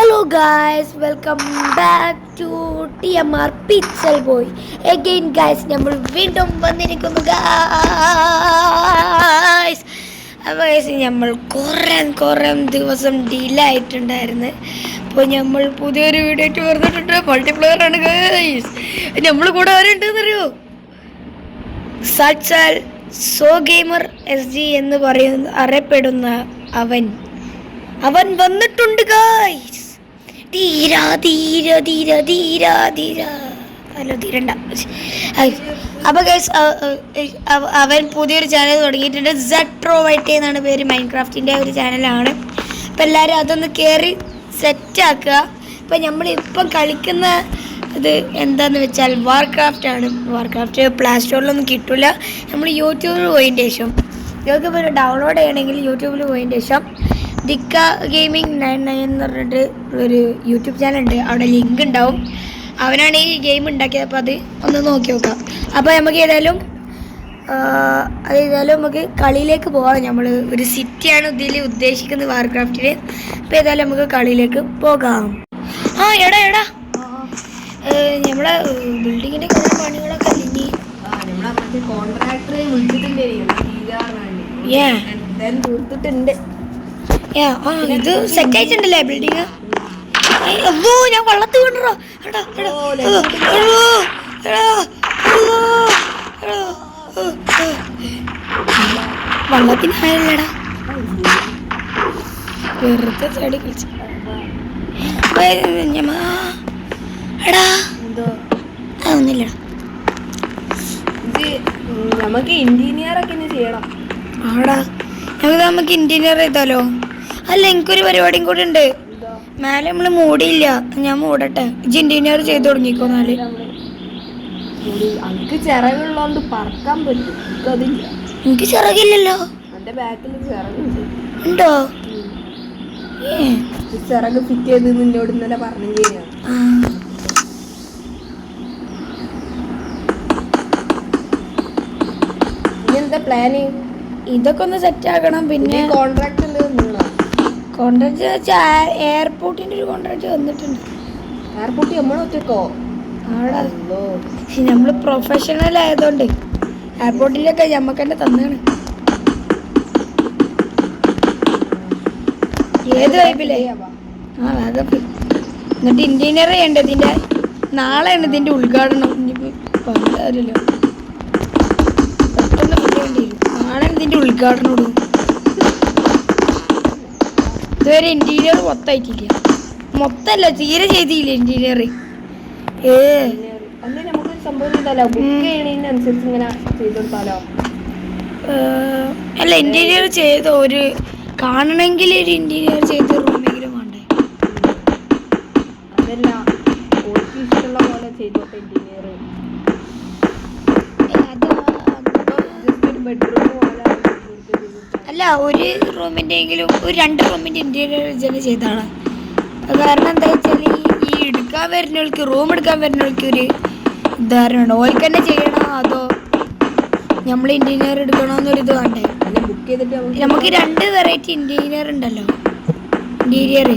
Hello guys, welcome back to TMR Pixel Boy. Again guys, നമ്മൾ വീണ്ടും വന്നിരിക്കുന്നു guys. അപ്പോൾ നമ്മൾ കുറേ ദിവസം ഡിലേ ആയിട്ടുണ്ടായിരുന്നു. അപ്പോൾ നമ്മൾ പുതിയൊരു വീഡിയോ ആയിട്ട് വന്നിട്ടുണ്ട്. മൾട്ടിപ്ലെയർ ആണ് guys. നമ്മൾ കൂടെ ആരുണ്ടെന്നറിയോ? സാക്ഷാൽ സോ ഗെയിമർ SG എന്ന് അറിയപ്പെടുന്ന അവൻ വന്നിട്ടുണ്ട് ഗായ്സ്. അപ്പോൾ ഗൈസ് അവൻ പുതിയൊരു ചാനൽ തുടങ്ങിയിട്ടുണ്ട്. ZETROYT എന്നാണ് പേര്. മൈൻക്രാഫ്റ്റിൻ്റെ ഒരു ചാനലാണ്. അപ്പോൾ എല്ലാവരും അതൊന്ന് കയറി സെറ്റാക്കുക. ഇപ്പം നമ്മളിപ്പം കളിക്കുന്ന ഇത് എന്താണെന്ന് വെച്ചാൽ വാർക്രാഫ്റ്റ് ആണ്. വാർക്രാഫ്റ്റ് പ്ലേ സ്റ്റോറിലൊന്നും കിട്ടില്ല. നമ്മൾ യൂട്യൂബിൽ പോയതിൻ്റെ ശേഷം ഇപ്പോൾ ഡൗൺലോഡ് ചെയ്യണമെങ്കിൽ യൂട്യൂബിൽ പോയതിൻ്റെ ശേഷം ദിക്ക ഗെയിമിംഗ് 99 എന്ന് പറഞ്ഞിട്ട് ഒരു യൂട്യൂബ് ചാനലുണ്ട്. അവിടെ ലിങ്ക് ഉണ്ടാവും. അവനാണ് ഈ ഗെയിം ഉണ്ടാക്കിയത്. അപ്പോൾ അത് ഒന്ന് നോക്കി നോക്കാം. അപ്പോൾ നമുക്ക് ഏതായാലും നമുക്ക് കളിയിലേക്ക് പോകാം. നമ്മൾ ഒരു സിറ്റിയാണ് ഇതിൽ ഉദ്ദേശിക്കുന്നത് വാർക്രാഫ്റ്റിൽ. അപ്പോൾ ഏതായാലും നമുക്ക് കളിയിലേക്ക് പോകാം. എടാ നമ്മളെ ബിൽഡിങ്ങിൻ്റെ കുറേ പണികളൊക്കെ ഇനി തീർത്തിട്ടുണ്ട്. ഇത് സെറ്റ് ആയിട്ടുണ്ടല്ലേ ബിൽഡിങ്? ഞാൻ വള്ളത്തിൽ കൊണ്ടുവരോ? വള്ളത്തിനായല്ലേടാ, വെറുതെ ചാടി കളിച്ചു. എടാ അതൊന്നുമില്ലടാ. നമുക്ക് ഇന്റീരിയർ ഒക്കെ ചെയ്യണം. ആടാ നമുക്ക് ഇന്റീരിയർ ചെയ്താലോ? അല്ല, എനിക്കൊരു പരിപാടിയും കൂടി ഉണ്ട്. മേലെ നമ്മൾ മൂടിയില്ല. ഞാൻ മൂടട്ടെ. ഇന്റീരിയർ ചെയ്ത് തുടങ്ങിക്കോന്നാല്. എനിക്ക് ചിറകുള്ളോണ്ട് പറക്കാൻ പറ്റും. എനിക്ക് ചിറകില്ലല്ലോ. എന്റെ ബാക്കിൽ ചിറകുണ്ട്. ഉണ്ടോ? ചിറക് ഫിറ്റ് ചെയ്ത് നിന്നോട് ഇന്നലെ പറഞ്ഞു. എന്താ പ്ലാന്? ഇതൊക്കെ ഒന്ന് സെറ്റ് ആക്കണം. പിന്നെ കോൺട്രാക്ട് എയർപോർട്ടിന്റെ ഒരു കോൺട്രാക്ട് വന്നിട്ടുണ്ട്. എയർപോർട്ട് നമ്മളൊറ്റക്കോ? ആടാ, നമ്മള് പ്രൊഫഷണൽ ആയതുകൊണ്ട് എയർപോർട്ടിലൊക്കെ ഞമ്മക്ക് തന്നെ തന്നാണ്. ഏത് വൈപ്പില്ലേ? വേഗം. എന്നിട്ട് ഇന്റീരിയർ ചെയ്യണ്ടേ? ഇതിന്റെ നാളെയാണ് ഇതിന്റെ ഉദ്ഘാടനം. ഇനിയിപ്പോ പറഞ്ഞല്ലോ, പെട്ടെന്ന് വേണ്ടി വരും. നാളെ ഇതിന്റെ ഉദ്ഘാടനം ഇടും. ഇതുവരെ ഇന്റീരിയർ മൊത്തമായിട്ടില്ല. മൊത്തമല്ല, തീരെ ചെയ്തില്ല ഇന്റീരിയർ. അല്ല, ഇന്റീരിയർ ചെയ്ത ഒരു കാണണമെങ്കിൽ ഒരു ഇന്റീരിയർ ചെയ്ത റൂമെങ്കിലും വേണ്ടേ? അതല്ല, ഇഷ്ടമുള്ള പോലെ ചെയ്തോട്ടെ ഇന്റീരിയർ. അല്ല, ഒരു റൂമിൻ്റെ എങ്കിലും ഒരു 2 റൂമിൻ്റെ ഇന്റീരിയർ തന്നെ ചെയ്താണ്. കാരണം എന്താ വെച്ചാൽ ഈ എടുക്കാൻ വരുന്നവർക്ക്, റൂം എടുക്കാൻ വരുന്നവർക്ക് ഒരു ഉദാഹരണമാണ്. ഓർക്ക് തന്നെ ചെയ്യണോ അതോ നമ്മൾ ഇന്റീരിയർ എടുക്കണമെന്നൊരു ഇത് വേണ്ടേ? ബുക്ക് ചെയ്തിട്ട് നമുക്ക് 2 വെറൈറ്റി ഇന്റീരിയർ ഉണ്ടല്ലോ. ഇന്റീരിയർ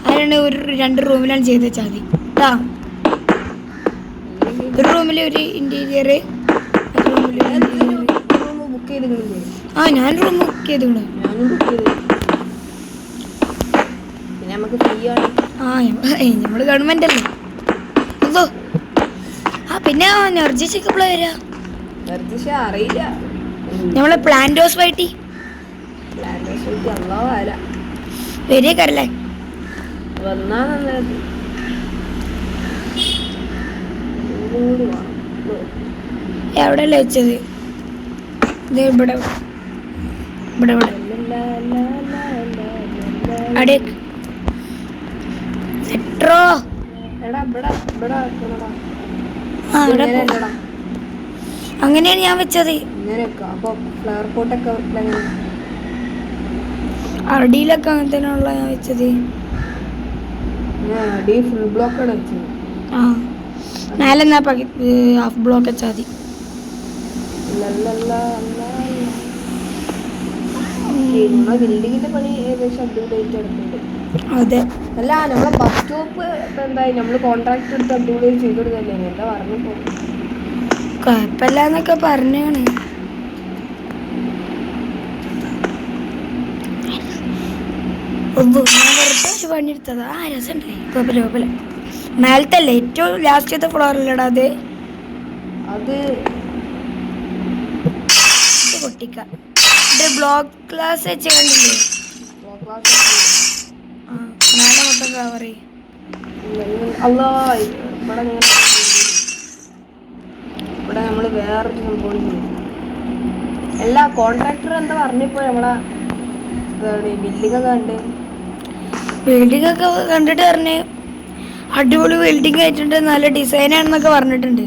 അതിനാണ് ഒരു 2 റൂമിലാണ് ചെയ്ത് വെച്ചാൽ മതി കേട്ടാ. ഒരു റൂമിൽ ഒരു ഇന്റീരിയർ, ബുക്ക് ചെയ്തിട്ടുണ്ട്. ഞാൻ റൂം ബുക്ക് ചെയ്തോളൂ. പിന്നെ നമുക്ക് ഫ്രീ ആണ്. നമ്മള് ഗവൺമെന്റ് അല്ലേ. അതോ പിന്നെ എനർജിക്ക് എപ്പോഴാ വരാ? അറിയില്ല. നമ്മളെ പ്ലാന്റോസ് വൈറ്റി വരികല്ലേ? വന്നാ നല്ലത്. എവിടെയല്ലേ വെച്ചത്? ഇത് ഇവിടെ ഇവിടെ ഇവിടെ അടേ സെട്രോ. അങ്ങനെയാണ് ഞാൻ വെച്ചത്. അടിയിലൊക്കെ അങ്ങനെ തന്നെയാണല്ലോ ഞാൻ വെച്ചത്. ഫുൾ ബ്ലോക്ക് ആണ് വെച്ചത്. മേലെ ഹാഫ് ബ്ലോക്ക് വെച്ചാൽ മതി. ബിൽഡിങ്ങിന്റെ പണി ഏകദേശം അടിപൊളിയായിട്ട് നടക്കുന്നുണ്ട്. അതെ. അല്ല നമ്മളെ ബസ് സ്റ്റോപ്പ് ഇപ്പൊ എന്തായി? നമ്മള് കോൺട്രാക്ട് എടുത്ത് അടിപൊളി ചെയ്തു കൊടുക്കല്ലേ? എന്താ പറഞ്ഞപ്പോ? കുഴപ്പമില്ലാന്നൊക്കെ പറഞ്ഞാണ്. വെറുതെ പണിയെടുത്തതാ. രസമുണ്ടായി. കുഴപ്പമില്ല. മേലത്തല്ലേ ഏറ്റവും ലാസ്റ്റത്തെ ഫ്ലോറിലടാ അത്. അത് പൊട്ടിക്ക ബ്ലോക്ക് ക്ലാസ് വെച്ച് കണ്ടില്ലേ? മേലെ മൊത്തം കവർ ചെയ്യും. അല്ലാ ഇവിടെ ഇവിടെ നമ്മള് വേറൊരു സംഭവം ചെയ്യും. എല്ലാ കോൺട്രാക്ടർ എന്താ പറഞ്ഞപ്പോ നമ്മളെ ബിൽഡിംഗ് ഒക്കെ കണ്ട്? ബിൽഡിംഗ് ഒക്കെ കണ്ടിട്ട് പറഞ്ഞ് അടിപൊളി ബിൽഡിംഗ് ആയിട്ടുണ്ട്, നല്ല ഡിസൈൻ ആണെന്നൊക്കെ പറഞ്ഞിട്ടുണ്ട്.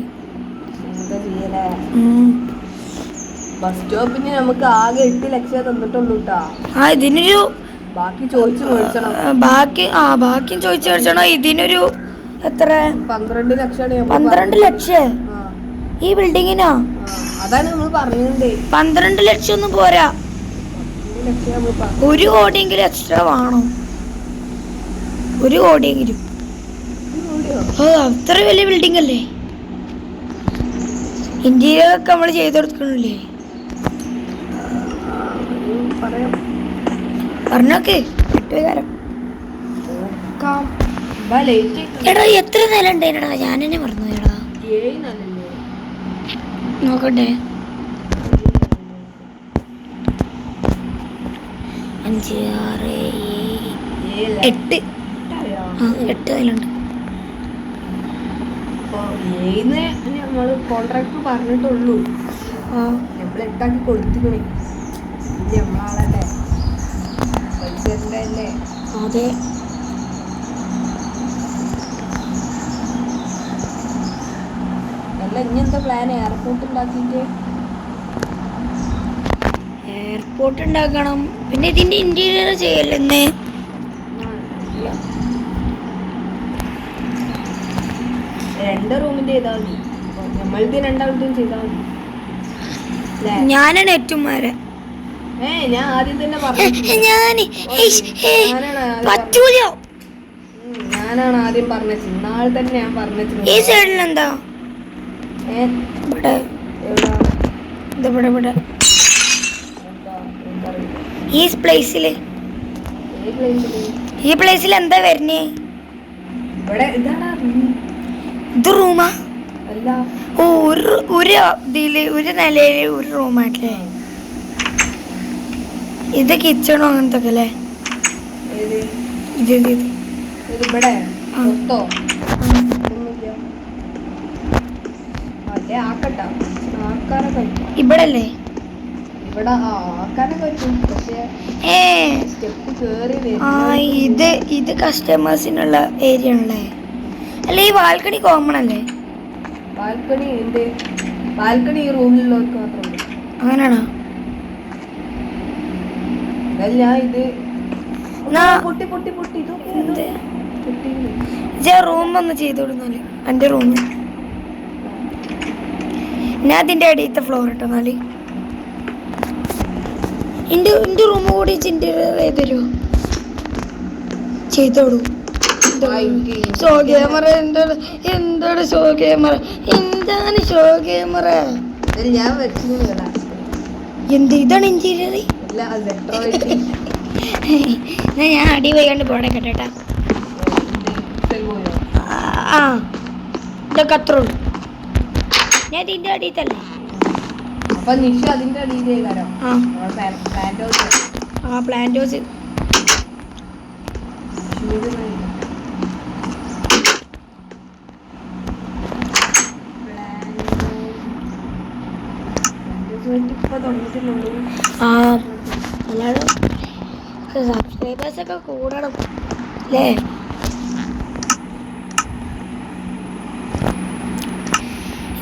എന്താ ചെയ്യലേ? ബസ് സ്റ്റോപ്പിന് നമുക്ക് ആകെ 8 ലക്ഷം തന്നിട്ടുള്ളൂ കേട്ടാ. ഇതിനൊരു ബാക്കി ചോദിച്ചു മേടിച്ചണം. ബാക്കിയും ചോദിച്ചു മേടിച്ചണോ? ഇതിനൊരു എത്ര? 12 ലക്ഷമാണ്. 12 ലക്ഷം ഈ ബിൽഡിങ്ങിനാ? അതാണ് നമ്മൾ പറയുന്നത്. 12 ലക്ഷം ഒന്നും പോരാ, 1 കോടിയെങ്കിലും എക്സ്ട്രാ വേണം. 1 കോടിയെങ്കിലും. അത്ര വലിയ ബിൽഡിംഗ് അല്ലേ? ഇന്റീരിയർ ഒക്കെ നമ്മൾ ചെയ്ത് കൊടുക്കണില്ലേ? പറഞ്ഞോക്കെ കിട്ടുകാരം. എടാ എത്ര നില ഉണ്ടായിടാ? ഞാൻ തന്നെ പറഞ്ഞു. എടാ നോക്കട്ടെ. 5, 6, 7, 8 നിലുണ്ട്. നമ്മള് കോൺട്രാക്ടർ പറഞ്ഞിട്ടുള്ളൂ. നമ്മൾ 8 കൊടുത്തിക്കണേ. നമ്മളാളല്ലേ, പൈസ അല്ലേ? അതെ. അല്ല ഇനി എന്താ പ്ലാൻ? എയർപോർട്ട് ഉണ്ടാക്കിയിട്ട് എയർപോർട്ട് ഉണ്ടാക്കണം. പിന്നെ ഇതിന്റെ ഇന്റീരിയർ ചെയ്യല്ലെന്ന്. 2 റൂമിന്റെ ചെയ്താൽ മതി. നമ്മളിത് 2 ചെയ്താൽ മതി. ഞാനാണ് ഏറ്റവും മാരെ. ഞാൻ ആദ്യം തന്നെ പറഞ്ഞു. ഞാനാണ് ആദ്യം പറഞ്ഞത്. നാളെ തന്നെ ഞാൻ പറഞ്ഞത്. ഈ സൈഡിൽ എന്താ? ഈ പ്ലേസില് എന്താ വരുന്നേ? ഇത് റൂമാ? ഓ, ഒരു നിലയില് ഒരു റൂമായിട്ടല്ലേ? ഇത് കിച്ചണോ അങ്ങനത്തെ ഒക്കെ അല്ലേ? ഇവിടെ അല്ലേ? ഇത് കസ്റ്റമേഴ്സിനുള്ള ഏരിയ ആണല്ലേ? അല്ല ഈ ബാൽക്കണി കോമൺ അല്ലേ? ബാൽക്കണി ഈ റൂമിലുള്ളവർക്ക് മാത്രമേ. അങ്ങനെയാണോ? റൂം ഒന്ന് ചെയ്ത് കൊടുന്നാല്. എൻ്റെ റൂം ഞാൻ അതിൻ്റെ അടിയത്തെ ഫ്ലോർ ഇട്ടെന്നാല്. എൻ്റെ റൂം കൂടി ഇന്റീരിയർ ചെയ്ത് തരുമോ? ചെയ്തോളൂ. ഷോ ക്യാമറ എന്താണ്? ഷോ ക്യാമറ എന്താണ്? ഷോ ക്യാമറ ഞാൻ വെച്ചില്ല. എന്ത് ഇതാണ് ഇന്റീരിയർ? ഞാൻ അടി പോയാണ്ട് പോടെ കേട്ടാ. ഇതൊക്കെ അത്ര ഉള്ളു. ഞാൻ ഇതിന്റെ അടിയത്തല്ലേ? പ്ലാന്റോസ്. അല്ലാതെ സബ്സ്ക്രൈബേഴ്സ് ഒക്കെ കൂടണം അല്ലേ?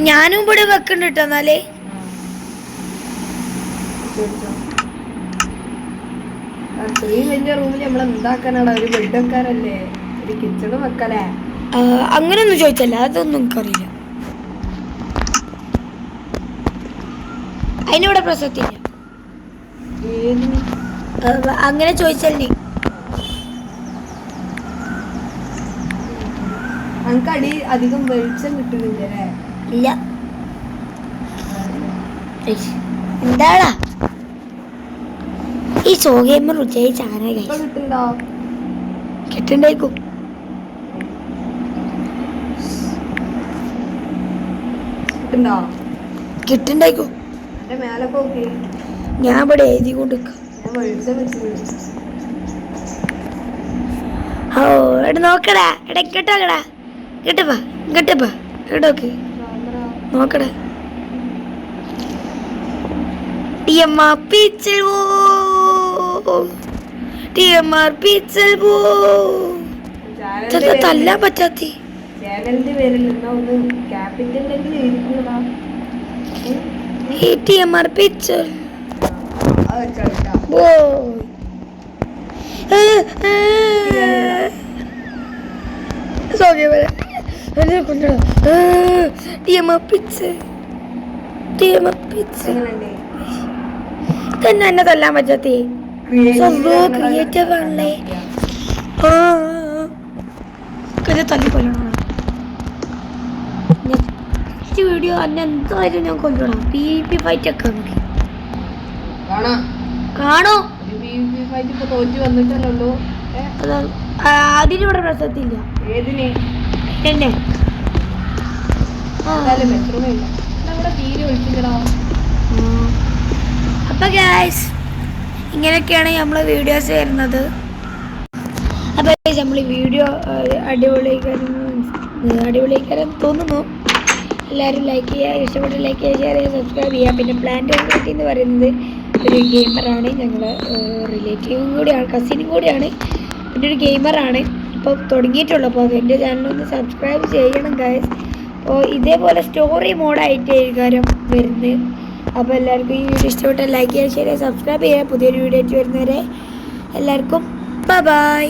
ഞാനും ഇവിടെ വെക്കുന്നുണ്ട് കേട്ടോ. എന്നാലേ വലിയ റൂമിൽ നമ്മൾ എന്താക്കാനാണ്? ഒരു ബെഡ് വെക്കാനല്ലേ? ഒരു കിച്ചണും വെക്കലേ? അങ്ങനെയൊന്നും ചോദിച്ചല്ല, അതൊന്നും എനിക്കറിയില്ല. അതിനിവിടെ പ്രസക്തിയില്ല. അങ്ങനെ ചോദിച്ചല്ലേ? നമുക്ക് അടി അധികം വെളിച്ചം കിട്ടുന്നില്ല അല്ലേ? ഇല്ല. എന്താടാ ഈ സോഗേമർ ഉച്ചയായി ചാന കിട്ടുന്നുണ്ടോ? കിട്ടണ്ടേക്കും. കിട്ടുന്നുണ്ടോ? കിട്ടണ്ടേക്കും. എന്റെ മേലെ നോക്കി. ഞാൻ ഇവിടെ എഴുതി കൊണ്ട് ഞാൻ വെളിച്ചം വെച്ചു. ഓ എടാ നോക്കടാ. എടാ ഇങ്ങോട്ടാക്കടാ. ഇങ്ങോട്ടപ്പാ ഇങ്ങോട്ടപ്പാ ഇങ്ങോട്ടോക്ക് നോക്കടാ. TMR Pixel TMR Pixel തല്ലാൻ പറ്റാത്തി ചാനലിന്റെ പേരിൽ എന്നാ ഒന്ന് ക്യാപിറ്റലിലേക്ക് എഴുതിക്കുന്നതാ. TMR Pixel അത് വെച്ചാ തന്നെ എന്നെ തല്ലാൻ പറ്റാത്തേ. ക്രിയേറ്റീവ് ആണല്ലേ. തല്ലിക്കൊല്ലണം. നെക്സ്റ്റ് വീഡിയോ അന്നെ എന്തായാലും ഞാൻ കൊല്ലണം. PvP ഫൈറ്റ് ഒക്കെ നമുക്ക് കാണോ. തോറ്റു വന്നിട്ടല്ലോ. അതിനിവിടെ പ്രസക്തിയില്ല. ഏതിന് എന്നെ തീരെ ഒഴിച്ചില്ലടാ. അപ്പൊ ഗൈസ് ഇങ്ങനെയൊക്കെയാണ് നമ്മള് വീഡിയോസ് വരുന്നത്. അപ്പൊ നമ്മൾ വീഡിയോ അടിപൊളിക്കാരെന്ന് തോന്നുന്നു. എല്ലാവരും ലൈക്ക് ചെയ്യുക, ഇഷ്ടപ്പെട്ട ലൈക്ക് ചെയ്യുക, ഷെയർ ചെയ്യുക, സബ്സ്ക്രൈബ് ചെയ്യുക. പിന്നെ പ്ലാന്റ് എന്ന് പറയുന്നത് ഒരു ഗെയിമറാണ്. ഞങ്ങൾ റിലേറ്റീവും കൂടിയാണ്, കസിനും കൂടിയാണ്, പിന്നെ ഒരു ഗെയിമറാണ്. ഇപ്പോൾ തുടങ്ങിയിട്ടുള്ളൂ. അപ്പോൾ എൻ്റെ ചാനലൊന്ന് സബ്സ്ക്രൈബ് ചെയ്യണം ഗൈസ്. അപ്പോൾ ഇതേപോലെ സ്റ്റോറി മോഡായിട്ട് എഴുതാനും വരുന്നത്. അപ്പോൾ എല്ലാവർക്കും ഈ വീഡിയോ ഇഷ്ടപ്പെട്ടാൽ ലൈക്ക് ചെയ്യുക, ഷെയർ ചെയ്യുക, സബ്സ്ക്രൈബ് ചെയ്യുക. പുതിയൊരു വീഡിയോ ആയിട്ട് വരുന്നവരെ എല്ലാവർക്കും ബൈ.